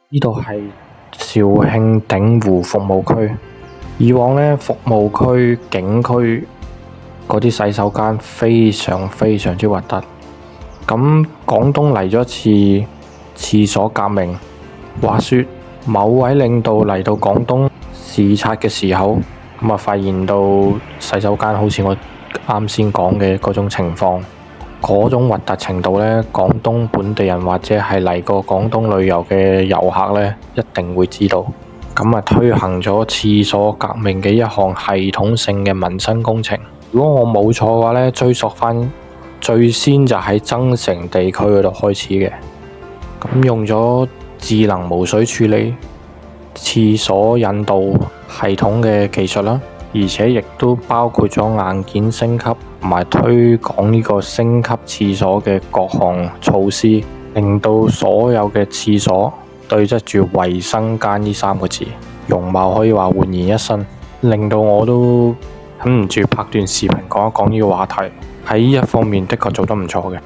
呢度係肇慶鼎湖服務區。以往呢，服務區、景區嗰啲洗手間非常之核突。咁廣東嚟咗一次廁所革命。話說某位領導嚟到廣東視察嘅時候，咁啊發現到洗手間好似我啱先講嘅嗰種情況，嗰種核突程度呢，廣東本地人或者係嚟過廣東旅遊嘅遊客呢，一定會知道。咁啊推行咗廁所革命嘅一項系統性嘅民生工程。如果我冇錯嘅話呢，追溯翻最先就喺增城地區嗰度開始嘅。咁用咗智能無水處理廁所引導系統嘅技術啦，而且亦都包括咗硬件升級同埋推廣呢個升級廁所嘅各項措施，令到所有嘅廁所對得住衛生間呢3個字，容貌可以話煥然一新，令到我都忍唔住拍段視頻講一講呢個話題。喺呢一方面的確做得唔錯嘅。